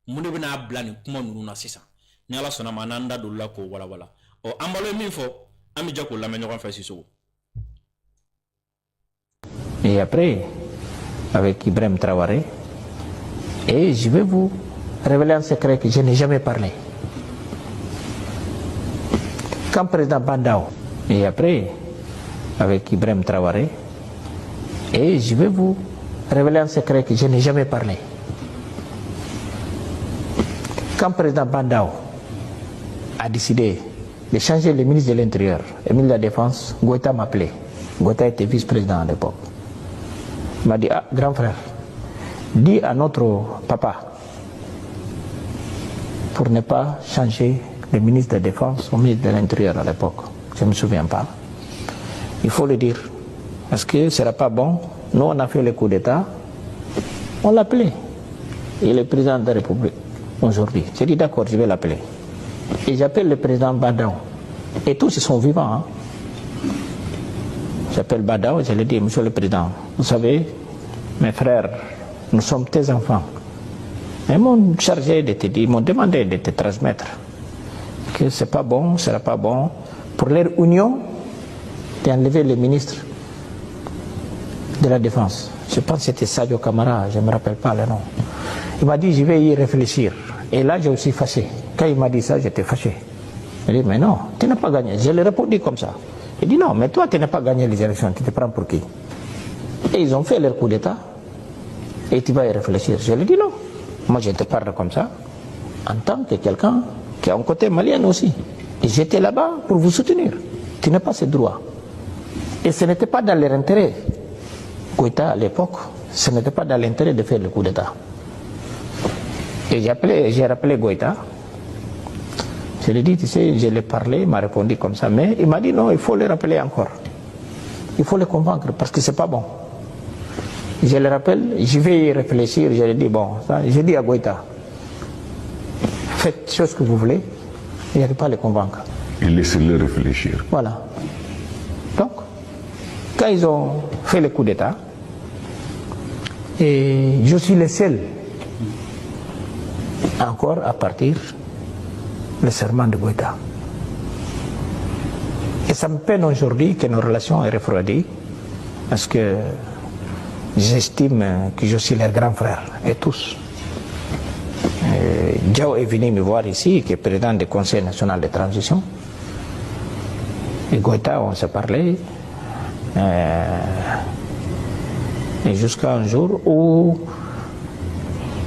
mun de bɛna bila nin kuma ninnu na sisan ni ala sɔnna ma n'an da don la k'o walawala an balo ye min fɔ an bɛ jɛ k'o lamɛn ɲɔgɔn fɛ Sisoko. Et après, avec Ibrahim Traoré, et je vais vous révéler un secret que je n'ai jamais parlé. Quand président Bandao, et après, avec Ibrahim Traoré, et je vais vous révéler un secret que je n'ai jamais parlé. Quand président Bandao a décidé de changer le ministre de l'Intérieur et le ministre de la Défense, Goïta m'a appelé. Goïta était vice-président à l'époque. Il m'a dit, ah, grand frère, dis à notre papa, pour ne pas changer le ministre de la Défense au ministre de l'Intérieur à l'époque, je ne me souviens pas, il faut le dire, parce que ce ne sera pas bon. Nous, on a fait le coup d'État, on l'a appelé. Il est président de la République aujourd'hui. J'ai dit, d'accord, je vais l'appeler. Et j'appelle le président Badao. Et tous, ils sont vivants. Hein. J'appelle Badao, je lui dis, monsieur le président, vous savez, mes frères, nous sommes tes enfants. Ils m'ont chargé de te dire, ils m'ont demandé de te transmettre que ce n'est pas bon, ce ne sera pas bon pour leur union d'enlever le ministre de la Défense. Je pense que c'était Sadio Camara, je ne me rappelle pas le nom. Il m'a dit, je vais y réfléchir. Et là, j'ai aussi fâché. Quand il m'a dit ça, j'étais fâché. Il dit, mais non, tu n'as pas gagné. Je lui ai répondu comme ça. Il dit, non, mais toi, tu n'as pas gagné les élections, tu te prends pour qui? Et ils ont fait leur coup d'État. Et tu vas y réfléchir. Je lui ai dit, non. Moi, je te parle comme ça, en tant que quelqu'un qui a un côté malien aussi. Et j'étais là-bas pour vous soutenir. Tu n'as pas ce droit. Et ce n'était pas dans leur intérêt. Goïta, à l'époque, ce n'était pas dans l'intérêt de faire le coup d'État. Et j'ai rappelé Goïta. Je lui ai dit, tu sais, je l'ai parlé, il m'a répondu comme ça. Mais il m'a dit, non, il faut le rappeler encore. Il faut le convaincre parce que ce n'est pas bon. Je le rappelle, je vais y réfléchir. Je lui ai dit, bon, j'ai dit à Goïta, faites ce que vous voulez, il n'y a pas à le convaincre. Et laissez-le réfléchir. Voilà. Donc, quand ils ont fait le coup d'État, et je suis le seul encore à partir le serment de Goïta. Et ça me peine aujourd'hui que nos relations aient refroidi, parce que j'estime que je suis leur grand frère, et tous. Diao est venu me voir ici, qui est président du Conseil national de transition. Et Goïta, on s'est parlé. Et jusqu'à un jour où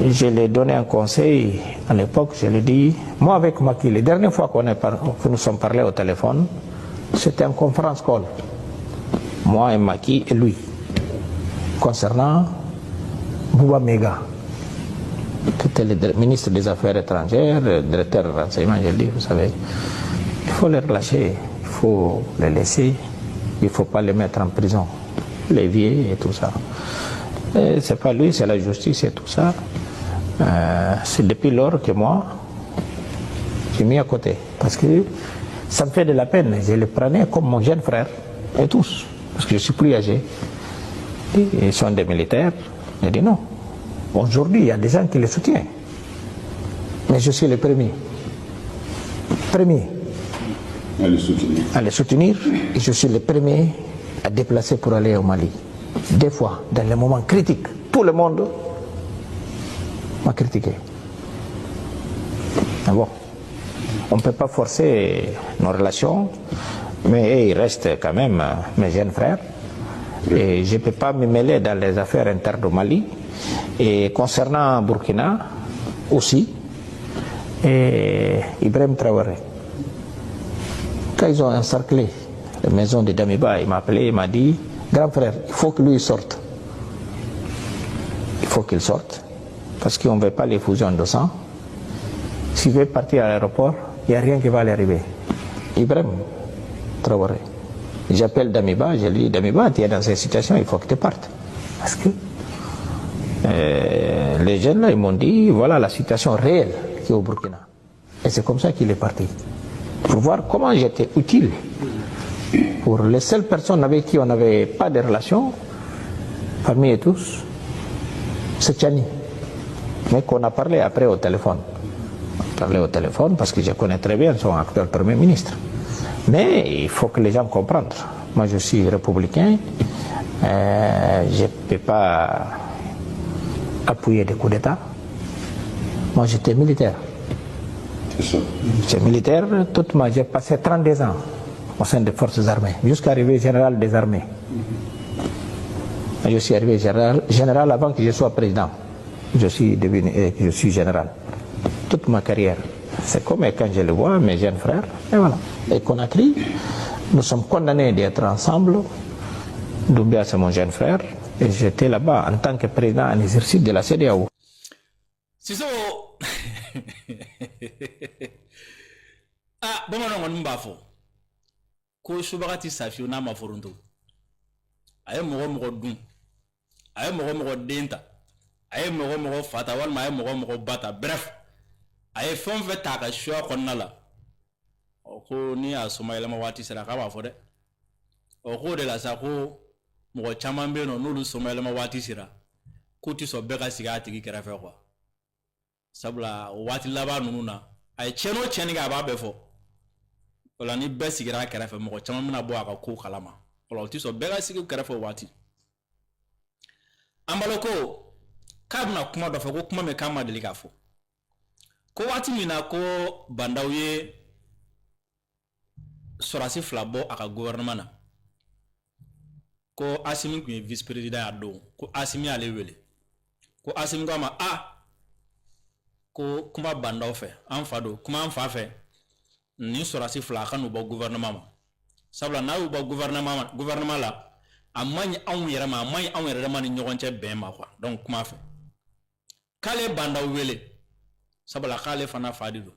je lui ai donné un conseil, à l'époque, je lui ai dit, moi avec Macky, la dernière fois que nous sommes parlé au téléphone, c'était en conférence call. Moi et Macky et lui, concernant Bouba Mega, qui était le ministre des Affaires étrangères, le directeur de renseignement. Je lui ai dit, vous savez, il faut les relâcher, il faut les laisser, il ne faut pas les mettre en prison, les vieux et tout ça. C'est pas lui, c'est la justice et tout ça. C'est depuis lors que moi, j'ai mis à côté. Parce que ça me fait de la peine. Je les prenais comme mon jeune frère, et tous, parce que je suis plus âgé. Ils sont des militaires. J'ai dit non. Aujourd'hui, il y a des gens qui les soutiennent. Mais je suis le premier. À les soutenir. Et je suis le premier à déplacer pour aller au Mali. Des fois, dans les moments critiques, tout le monde m'a critiqué. Mais bon, on ne peut pas forcer nos relations, mais ils restent quand même mes jeunes frères. Et je ne peux pas me mêler dans les affaires internes au Mali. Et concernant Burkina aussi, et Ibrahim Traoré, quand ils ont encerclé la maison de Damiba, il m'a appelé, il m'a dit, grand frère, il faut que lui sorte. Il faut qu'il sorte, parce qu'on ne veut pas les fusions de sang. S'il veut partir à l'aéroport, il n'y a rien qui va lui arriver. Ibrahim Traoré. J'appelle Damiba, je lui dis, Damiba, tu es dans cette situation, il faut que tu partes. Parce que les jeunes là, ils m'ont dit, voilà la situation réelle qui est au Burkina. Et c'est comme ça qu'il est parti. Pour voir comment j'étais utile. Pour les seules personnes avec qui on n'avait pas de relation, parmi eux tous, c'est Tchani. mais qu'on a parlé après au téléphone. On a parlé au téléphone parce que je connais très bien son actuel Premier ministre. Mais il faut que les gens comprennent. Moi, je suis républicain. Je ne peux pas appuyer des coups d'État. Moi, j'étais militaire. C'est ça. J'étais militaire, j'ai passé 32 ans au sein des forces armées, jusqu'à arriver général des armées. Je suis arrivé général avant que je sois président. Je suis général. Toute ma carrière. C'est comme quand je le vois, mes jeunes frères, et voilà. Et Conakry, nous sommes condamnés d'être ensemble. Doumbia, c'est mon jeune frère, et j'étais là-bas en tant que président en exercice de la CEDEAO. C'est ça. Ah, bon, on n'a pas ko subagati safiyo n'a ma foronto aye mogo dun aye mogo denta aye mogo fata walma aye mogo bata bref aye fon fe ta ka shwa konna la o ko ni a soma yelema wati sera ka ba fo de o ko de la sa ko mogo chaman be no nulu soma yelema wati sera ko ti so be ka siga tigi kera fe quoi sabla wati laba nunu na aye cheno cheni ga ba be fo wala ni bɛ sigira kɛrɛfɛ mɔgɔ caman bɛna bɔ a ka ko kalama wala o ti sɔn bɛɛ ka sigi kɛrɛfɛ waati an balo ko k'a bɛna kuma dɔ fɔ ko kuma min k'an ma deli k'a fɔ ko waati min na ko bandaw ye sɔrɔsi fila bɔ a ka gouvernement na ko Asimi tun ye vice président y'a don ko Asimi y'ale wele ko Asimi ko a ma ko kuma bandaw fɛ an fa don kuma an fa fɛ ni sɔrɔsi fila ka n'u bɔ gouvernement ma sabula n'a y'u bɔ gouvernement la a maɲi anw yɛrɛ ma a maɲi anw yɛrɛ ma ni ɲɔgɔn cɛ bɛn ma quoi donc kuma fɛ k'ale bandaw wele sabula k'ale fana fa de don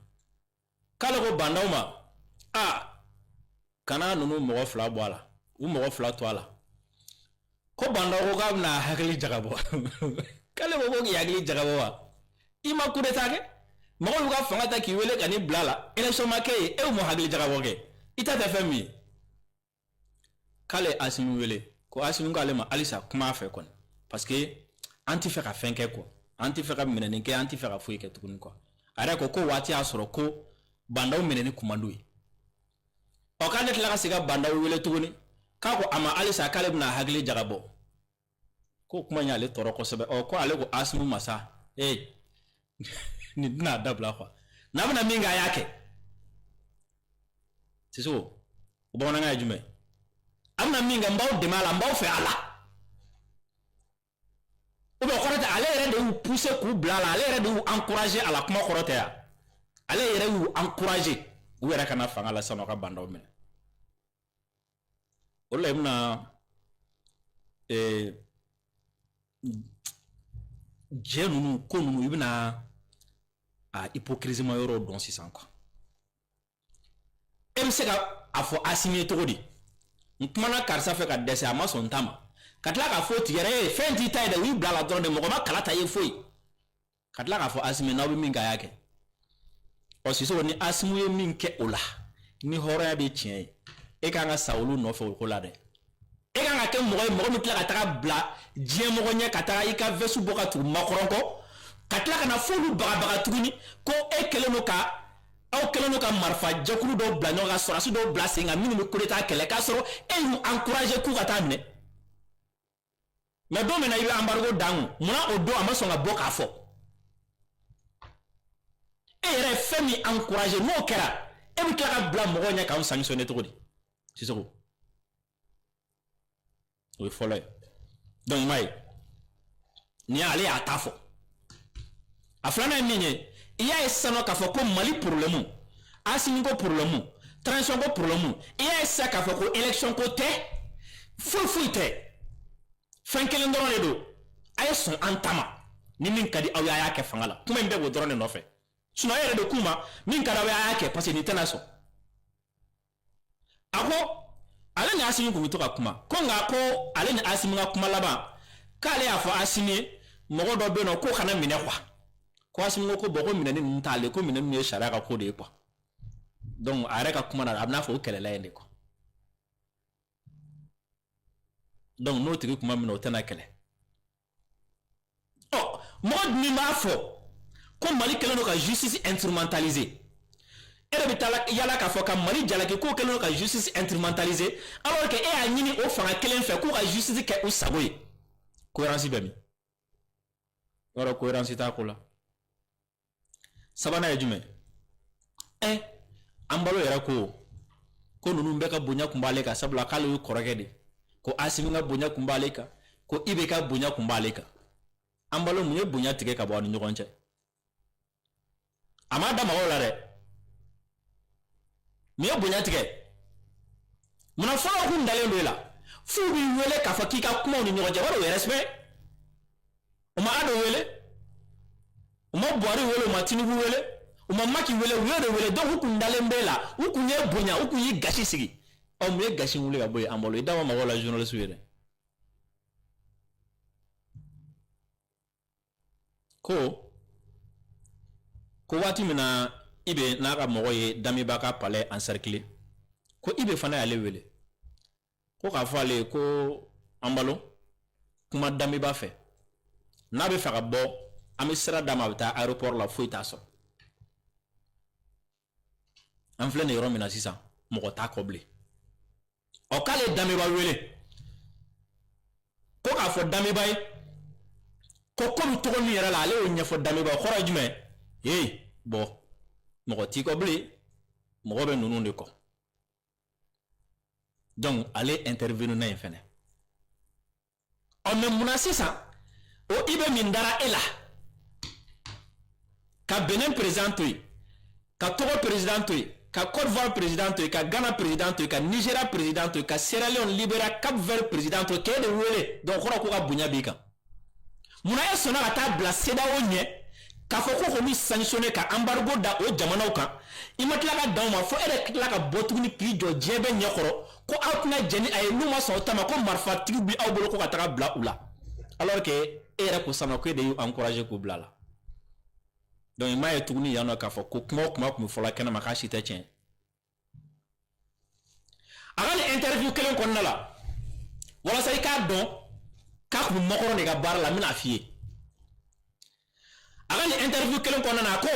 k'ale ko bandaw ma kana ninnu mɔgɔ fila bɔ a la u mɔgɔ fila to a la ko bandaw ko k'a bɛna hakili jagabɔ k'ale ko k'i hakili jagabɔ wa i ma coup d'état kɛ mɔgɔ y'u ka fanga ta k'i wele ka ni bila la élection ma kɛ ye e m'o hakili jagabɔ kɛ i ta tɛ fɛn min ye k'ale Asimi wele ko Asimi k'ale ma halisa kuma fɛ kɔni parce que an ti fɛ ka fɛn kɛ quoi an ti fɛ ka minɛni kɛ an ti fɛ ka foyi kɛ tuguni quoi a yɛrɛ ko waati y'a sɔrɔ ko bandaw minɛni kumando ye ɔ k'ale tila ka se ka bandaw wele tuguni k'a ko a ma halisa k'ale bɛna hakili jagabɔ ko kuma y'ale tɔɔrɔ kosɛbɛ ɔ ko ale ko Asimi ma sa ni dina dabla quoi n'a bɛna min kɛ a y'a kɛ Sise o bamanankan ye jumɛn a bɛna min kɛ n b'aw dɛmɛ a la n b'aw fɛ a la ou bien kɔrɔ tɛ ale yɛrɛ de y'u pousser k'u bila a la ale yɛrɛ de y'u encourager a la kuma kɔrɔ tɛ ya ale yɛrɛ y'u encourager u yɛrɛ kana fanga la san'u ka bandaw minɛ o la i bɛna jɛ ninnu ko ninnu i bɛna a hypocrisie ma yɔrɔ dɔn sisan quoi e bɛ se ka a fɔ Asimi ye cogo di n kumana karisa fɛ ka dɛsɛ a ma sɔn n ta ma ka tila k'a fɔ tigɛrɛ ye fɛn t'i ta ye dɛ u y'i bila la dɔrɔn de mɔgɔ ma kala ta ye foyi ka tila k'a fɔ Asimi n'aw bɛ min kɛ a y'a kɛ ɔ Sise ni Asimi ye min kɛ o la ni hɔrɔnya bɛ tiɲɛ ye e kan ka sa olu nɔfɛ o ko la dɛ e kan ka kɛ mɔgɔ ye mɔgɔ min tila ka taga bila diɲɛ mɔgɔ ɲɛ ka taga i ka veste bɔ ka tugu makɔrɔn kɔ ka tila ka na fɔ olu bagabaga tuguni ko e kɛlen don ka aw kɛlen don ka marifa jɛkulu dɔw bila ɲɔgɔn kan sɔrɔsi dɔw bila sen kan minnu bɛ coup d'état kɛlɛ k'a sɔrɔ e y'u encourager k'u ka taa minɛ mais don min na i bɛ embargo dan kun munna o don a ma sɔn ka bɔ k'a fɔ e yɛrɛ ye fɛn min encourager n'o kɛra e bɛ tila ka bila mɔgɔw ɲɛ k'anw sanctionner cogo di Sisoko o ye fɔlɔ ye donc i m'a ye ni ale y'a ta fɔ a filanan ye min ye i y'a ye sisan k'a fɔ ko Mali problème Asimi ko problème transition ko problème i y'a ye sisan k'a fɔ ko élection ko tɛ foyi tɛ fɛn kelen dɔrɔn de don a ye sɔn an ta ma ni min ka di aw ye a y'a kɛ fanga la kuma in bɛɛ b'o dɔrɔn de nɔfɛ sinon a yɛrɛ de k'u ma min ka di aw ye a y'a kɛ parce que nin tɛna sɔn a ko ale ni Asimi kun bɛ to ka kuma ko nka ko ale ni Asimi ka kuma laban k'ale y'a fɔ Asimi ye mɔgɔ dɔ bɛ yen nɔ k'o kana minɛ quoi ko Asimi ko bon ko minɛni ninnu t'ale ko minɛni ye sariya ka ko de ye quoi donc a yɛrɛ ka kuma na a bɛ n'a fɔ o kɛlɛla yen de quoi donc n'o tigi kuma min na o tɛna kɛlɛ ɔ mɔgɔ min b'a fɔ ko Mali kelen ka justice instrumentalisée et bitala yala ka fo ka Mali jalaki ko kelen ka justice instrumentalisée alors que e a ñini o fanga kelen fe ko ka justice ke o sagoy cohérence bemi wala cohérence ta ko la sabana ejume ambalo yara ko nunu mbeka bonya kumbale ka sabla kala yu korage de ko asimi nga bonya kumbale ka ko ibe ka bonya kumbale ka ambalo munye bonya tige ka bo ni nyogonche amada ma wala re miye bonya tige muna fara ku ndale ndola fu bi wele ka fa kika kuma ni nyogonche wala we respect o ma ado wele o ma boari wele o ma tinubu wele o ma maki wele donc huku ndale mbela huku nye bonya huku yi gashi sigi o miye gashi wule ka boye ambalo idawa ma wala journalist wele ko wati mina ibe na ka mogo ye Damiba ka palais encerclé ko ibe fana yale wele ko ka fale ko ambalo kuma Damiba fe na be fa ka bo ami sira dama bita aéroport la fo ita so en flene yoro mina sisan mogo ta koble o kale Damiba wele ko ka fo Damiba ko ko to ni yera la ale o nyefo Damiba khoro jume bo mogo ti ko ble mogo be nunu de ko donc ale intervenir na infene on me munasisa o ibe mindara ela ka Benin président ka Togo président ka Côte d'Ivoire président ka Ghana président ka Nigeria président ka Sierra Leone Libéria Cap Vert président ke de wele donc khoro ko ka bunya bika muna ya sona ata bla seda onye ka fo ko mi sanctionner ka embargo da o jamana kan imatla ka daw ma fo ere la ka botugni ki jo jebe nyakoro ko outna jeni ay numa so tama ko marfa tigi bi aw bolo ko ka taka bla ula alors que ere ko sama ko de yu encourager ko bla la donc ma ye tugni yano ka fo ko kuma fo la kana maka shita chen agali interview kelen ko nala wala say ka don ka ko mokoro ne ga bar la mina fiye agali interview kelen ko nana ko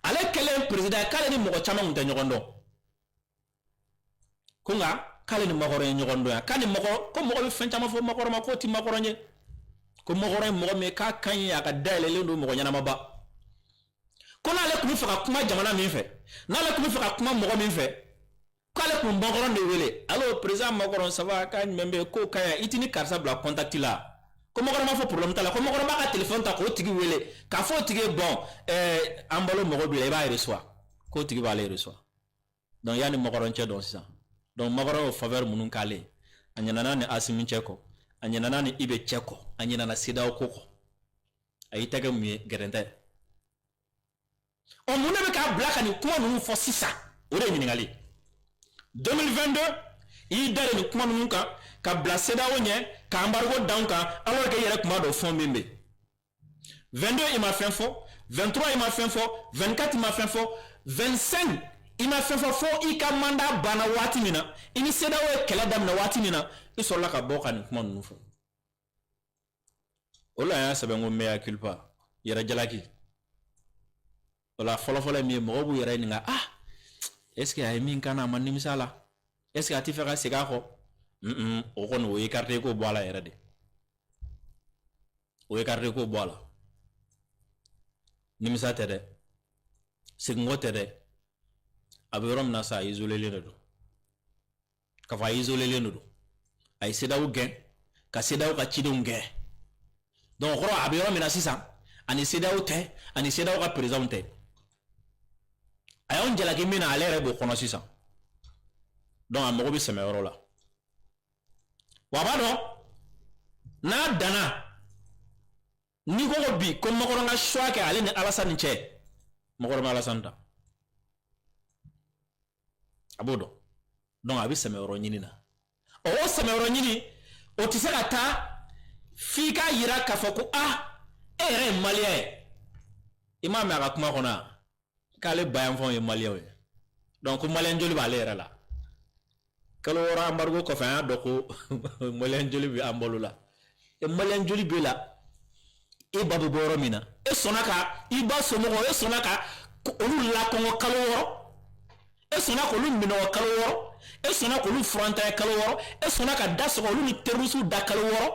ale kelen président kale ni mogo chama ngunta nyogondo kunga kale ni mokoro nyogondo ya kale mogo ko mogo be fenchama fo mokoro ma ko ti mokoro nye ko mokoro mogo me ka kan ya ka dale lendo mogo nyana maba ko na le kuma faka kuma jamana min fe na le kuma faka kuma mogo min fe kale ko mokoro ne wele allo président mokoro ça va ka membe ko kaya itini karsa bla contact la ko mokoro ma fo problème tala ko mokoro ba ka téléphone ta ko tigi wele ka fo tigi bon ambalo mogo bi ba reçoit ko tigi ba le reçoit donc yani mokoro nche don ça donc mokoro faveur munun kale anyana ne asimi cheko anyana ne ibe cheko anyana na sida okoko ayi tege mu gerente on munebe ka black ni kuma nunu fo sisa o de nyingali 2022 i dare ni kuma nunu ka bla seda onye ka embargo down ka alors que yere kuma do fond bembe 22 il m'a fait faux 23 il m'a fait faux 24 il m'a fait faux 25 il m'a fait faux i ka manda bana wati mina ini seda o kala dam na wati mina iso la ka boka ni kuma nunu fo ola ya sabengo mea culpa yere jalaki ola folo mi mo bu yere ni nga est-ce que ay min kana man nimisala est-ce que ati fera sega ko o kono o écarté ko boala yere de o écarté ko boala nimisa tede signgo tede abirom na sa isolé le do ka fa isolé le do ay sedaw gen ka sedaw ka chidum gen donc ro abirom na sisa ani sedaw te ani sedaw ka présenté ayon jela ki mina alere bo kono sisa donc amogo bi seme ro la wabado na dana ni ko bi ko mo ko nga choix ke ale ni Alassane che mo ko ma Alassane ta abodo donc abi seme ro nyini na o seme ro nyini o tisaka ta fika yira ka foko ere malien imam ya kuma kona kale bayan fon malien we donc malien joli ba lera la kalo wora embargo ko fa do ko malien joli bi ambolu la e malien joli bi la e ba bɛ bɔ yɔrɔ min na e sɔnna ka i ba somɔgɔw e sɔnna ka olu lakɔngɔ kalo 6 e sɔnna k'olu minɔgɔ kalo 6 e sɔnna k'olu furantanya kalo 6 e sɔnna ka da sɔgɔ olu ni terroriste da kalo 6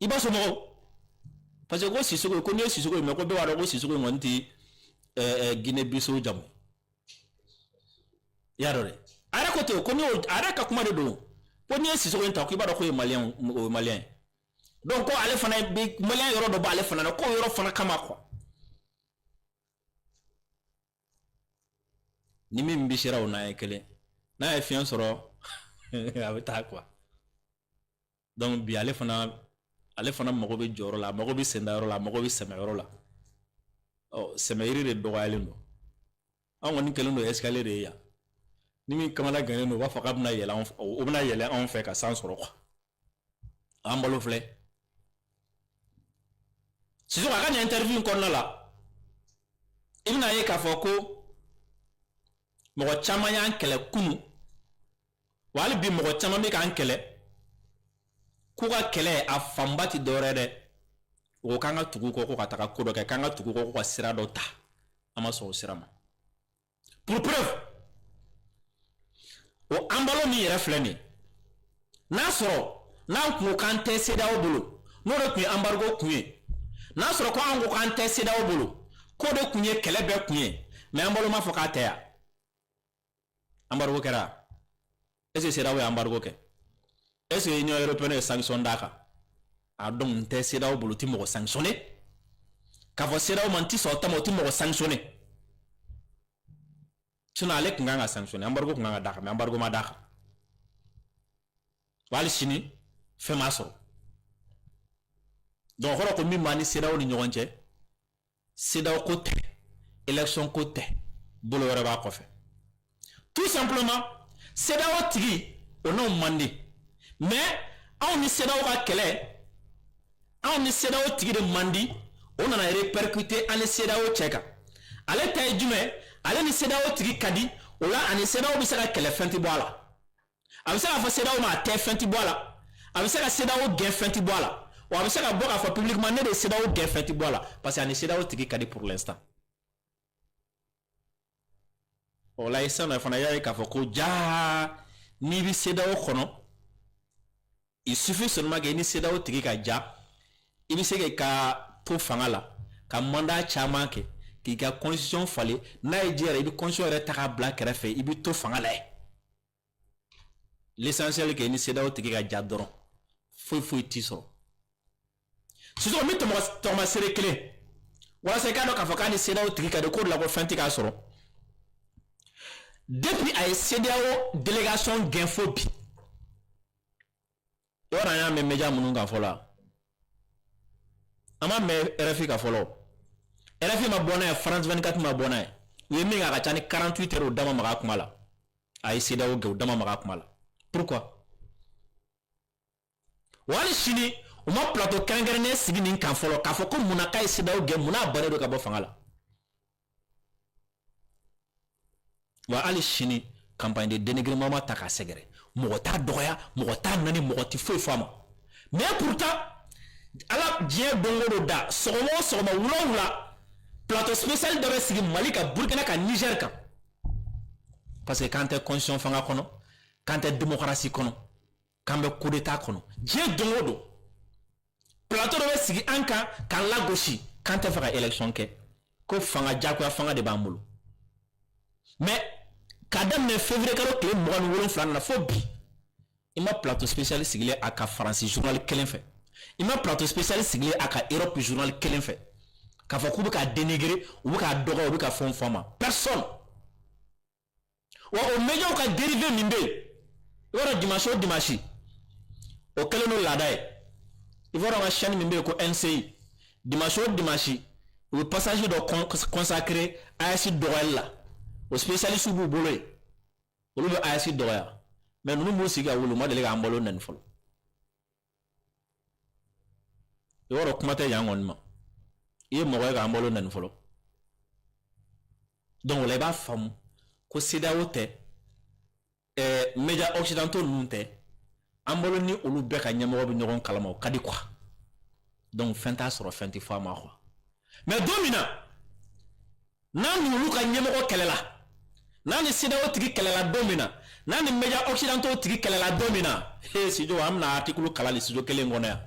i ba somɔgɔw parce que ko Sisoko ko ni ye Sisoko mais ko bɛɛ b'a dɔn ko Sisoko kɔni tɛ Guinée Bissau jamu i y'a dɔn dɛ a yɛrɛ ko ten ko ni a yɛrɛ ka kuma de don ko ni ye Sisoko in ta k'i b'a dɔn ko ye malien donc ko ale fana bɛ malien yɔrɔ dɔ b'ale fana na ko yɔrɔ fana kama quoi ni min bɛ sera o n'a ye kelen n'a ye fiɲɛ sɔrɔ a bɛ taa quoi donc bi ale fana mago bɛ jɔyɔrɔ la a mago bɛ sendayɔrɔ la a mago bɛ sɛmɛyɔrɔ la ɔ sɛmɛyiri de dɔgɔyalen don an kɔni kɛlen don escalier de ye yan ni min kamana gannen don u b'a fɔ k'a bɛna yɛlɛ o bɛna yɛlɛ anw fɛ ka san sɔrɔ quoi an balo filɛ Sisoko a ka nin interview in kɔnɔna la i bɛna ye k'a fɔ ko mɔgɔ caman y'an kɛlɛ kunu wa hali bi mɔgɔ caman bɛ k'an kɛlɛ k'u ka kɛlɛ a fanba tɛ dɔwɛrɛ dɛ o k'an ka tugu kɔ ko ka taga ko dɔ kɛ k'an ka tugu kɔ ko ka sira dɔ ta an ma sɔn o sira ma pour preuve o an balo min yɛrɛ filɛ nin n'a sɔrɔ n'an kun ko k'an tɛ CEDEAO bolo n'o de kun ye embargo kun ye n'a sɔrɔ ko an ko k'an tɛ CEDEAO bolo k'o de kun ye kɛlɛ bɛɛ kun ye mais an balo ma fɔ k'a tɛ yan embargo kɛra est-ce que CEDEAO ye embargo kɛ est-ce que Union européenne ye sanction d'a kan a donc n tɛ CEDEAO bolo ti mɔgɔ sanctionné k'a fɔ CEDEAO man ti sɔn o ta ma o ti mɔgɔ sanctionné sinon ale kun kan ka sanctionné embargo kun kan ka d'a kan mais embargo ma d'a kan wa hali sini fɛn m'a sɔrɔ donc o kɔrɔ ko min b'a ni CEDEAO ni ɲɔgɔn cɛ CEDEAO ko tɛ élection ko tɛ bolo wɛrɛ b'a kɔfɛ tout simplement CEDEAO tigi o n'o man di mais anw ni CEDEAO ka kɛlɛ anw ni CEDEAO tigi de man di o nana répercuter an ni CEDEAO cɛ kan ale ta ye jumɛn ale ni CEDEAO tigi ka di o la ani CEDEAO bɛ se ka kɛlɛ fɛn ti bɔ a la a bɛ se k'a fɔ CEDEAO ma a tɛ fɛn ti bɔ a la a bɛ se ka CEDEAO gɛn fɛn ti bɔ a la wa a bɛ se ka bɔ k'a fɔ publiquement ne de ye CEDEAO gɛn fɛn ti bɔ a la parce que ani CEDEAO tigi ka di pour l'instant o la sisan nɔ fana y'a ye k'a fɔ ko jaa n'i bɛ CEDEAO kɔnɔ il suffit seulement que ni CEDEAO tigi ka ja i bɛ se k'i ka to fanga la ka mandat caman kɛ k'i ka constitution falen n'a ye diya yɛrɛ i bɛ constitution yɛrɛ ta k'a bila kɛrɛfɛ i bɛ to fanga la yen l'essentiel que ni CEDEAO tigi ka ja dɔrɔn foyi t'i sɔrɔ Sisoko min tɔgɔmasere kelen walasa i k'a dɔn k'a fɔ k'a ni CEDEAO tigi ka di ko de la ko fɛn tɛ k'a sɔrɔ depuis a ye CEDEAO délégation gɛn fo bi i b'a dɔn an y'a mɛn média minnu kan fɔlɔ an m'a mɛn RFI kan fɔlɔ RFI ma bɔ n'a ye France 24 ma bɔ n'a ye u ye min kɛ a ka ca ni 48 heures o dama maga a kuma la a ye CEDEAO gɛn o dama maga a kuma la pourquoi wa hali sini u ma plateau kɛrɛnkɛrɛnnen sigi nin kan fɔlɔ k'a fɔ ko munna k'a ye CEDEAO gɛn munna a bannen don ka bɔ fanga la wa hali sini campagne de dénigrement ma ta k'a sɛgɛrɛ mɔgɔ t'a dɔgɔya mɔgɔ t'a nani mɔgɔ tɛ foyi fɔ a ma mais pourtant ala diɲɛ don o don da sɔgɔma o sɔgɔma wula o wula plateau spécial dɔ bɛ sigi Mali ka Burkina ka Niger kan parce que k'an tɛ constitution fanga kɔnɔ k'an tɛ démocratie kɔnɔ k'an bɛ coup d'état kɔnɔ diɲɛ don o don plateau dɔ bɛ sigi an kan k'an lagosi k'an tɛ fɛ ka élection kɛ ko fanga jagoya fanga de b'an bolo mais k'a daminɛ février kalo tile 27 na fo bi i ma plateau spécial sigilen a ka faransi journal kelen fɛ i ma plateau spécial sigilen a ka Europe journal kelen fɛ k'a fɔ k'u bɛ k'a dénigrer u bɛ k'a dɔgɔ u bɛ ka fɛnw fɔ a ma personne wa o médiaw ka dérivé min bɛ yen i b'a dɔn dimanche o dimanche o kɛlen don laada ye i b'a dɔn ka chaîne min bɛ yen ko NCI dimanche o dimanche u bɛ passage dɔ consacré AES dɔgɔyali la o spécialiste b'u bolo yen olu bɛ AES dɔgɔya mais ninnu b'u sigi ka wuli u ma deli k'an balo nani fɔlɔ i b'a dɔn kuma tɛ yan kɔni ma i ye mɔgɔ ye k'an balo nani fɔlɔ donc o la i b'a faamu ko CEDEAO tɛ médias occidentaux ninnu tɛ an balo ni olu bɛɛ ka ɲɛmɔgɔ bɛ ɲɔgɔn kalama o ka di quoi Donc fɛn t'a sɔrɔ fɛn tɛ fɔ a ma quoi. Mais don min na n'a ni olu ka ɲɛmɔgɔ kɛlɛla n'a ni CEDEAO tigi kɛlɛla don min na n'a ni médias occidentaux tigi kɛlɛla don min na studio an bɛna article kalan ni studio kelen kɔnɔ yan